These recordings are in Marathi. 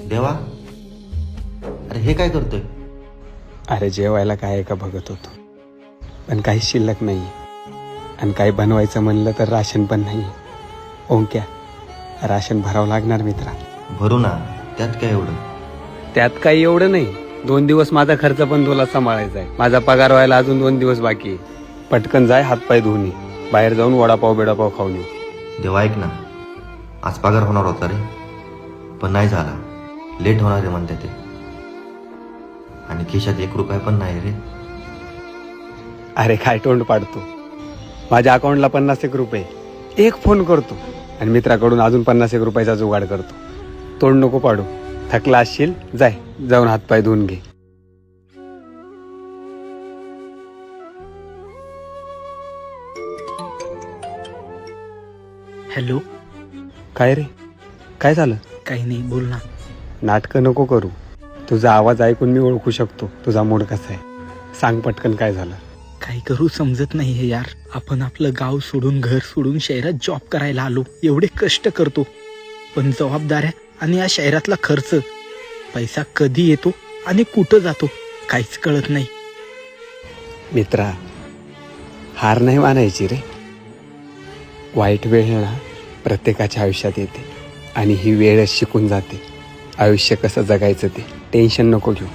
देवा, अरे हे काय करतोय? अरे जेवायला काय का बघत होतो, पण काही शिल्लक नाही आणि काही बनवायचं म्हणलं तर राशन पण नाही. ओंक्या, राशन भरावं लागणार मित्रा. भरू ना, त्यात काय एवढं? त्यात काही एवढं नाही. 2 दिवस माझा खर्च पण तुला सांभाळायचा आहे. माझा पगार व्हायला अजून 2 दिवस बाकी आहे. पटकन जाय, हातपाय धुवून ये. बाहेर जाऊन वडापाव बिडापाव खाऊन येऊ. देवा ऐक ना, आज पगार होणार होता रे, पण नाही झाला. लेट होणार रे म्हणते ते, आणि खिशात 1 रुपया पण नाही रे. अरे काय तोंड पाडतो, माझ्या अकाउंटला 50 रुपये. एक फोन करतो आणि मित्राकडून अजून 50 रुपयाचा जुगाड करतो. तोंड नको पाडू. थकला असशील, जाऊन हातपाय धुवून घे. हॅलो. काय रे, काय झालं? काही नाही, बोल ना. नाटकं नको करू. तुझा आवाज ऐकून मी ओळखू शकतो तुझा मूड कसा आहे. सांग पटकन काय झालं. काय करू समजत नाही हे यार. आपण आपलं गाव सोडून, घर सोडून शहरात जॉब करायला आलो. एवढे कष्ट करतो, पण जबाबदाऱ्या आणि या शहरातला खर्च, पैसा कधी येतो आणि कुठं जातो काहीच कळत नाही. मित्रा, हार नाही मानायची रे. वाईट वेळ ना प्रत्येकाच्या आयुष्यात येते आणि ही वेळच शिकून जाते आयुष्य कसं जगायचं ते. टेन्शन नको घेऊ.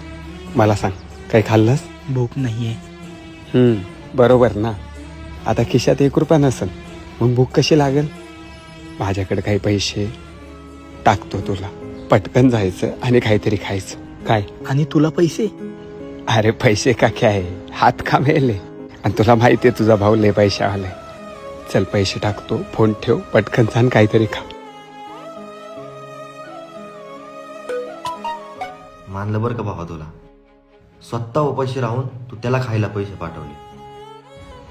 मला सांग, काय खाल्लंस? भूक नाहीये. बरोबर ना. आता खिशात 1 रुपया नसेल, मग भूक कशी लागेल? माझ्याकडे काही पैसे टाकतो तुला. पटकन जायचं आणि काहीतरी खायचं. काय? आणि तुला पैसे? अरे पैसे का क्या आहे, हात का मेले. आणि तुला माहिती आहे तुझा भाऊ लय पैसे आले. चल पैसे टाकतो, फोन ठेव, पटकन जाण काहीतरी खा. मानलं बरं का बाबा तुला. स्वतः उपाशी राहून तू त्याला खायला पैसे पाठवले.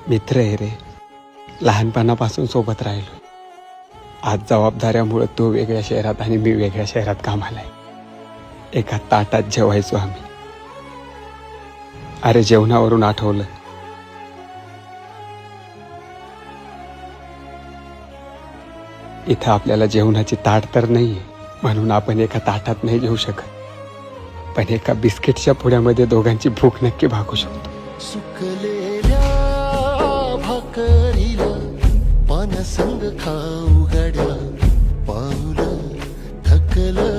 मित्र आहे रे, लहानपणापासून सोबत राहिलो. आज जबाबदाऱ्यामुळे तो वेगळ्या शहरात आणि मी वेगळ्या शहरात कामाला आहे. एका ताटात जेवायचो आम्ही. अरे जेवणावरून आठवलं, इथं आपल्याला जेवणाची ताट तर नाहीये, म्हणून आपण एका ताटात नाही जेवू शकत, पण एका बिस्किटच्या पुड्यामध्ये दोघांची भूक नक्की भागू शकतो. सुकलेल्या भाकरीला पाण्यासंग खाऊ गाड्या, पाऊलं थकलं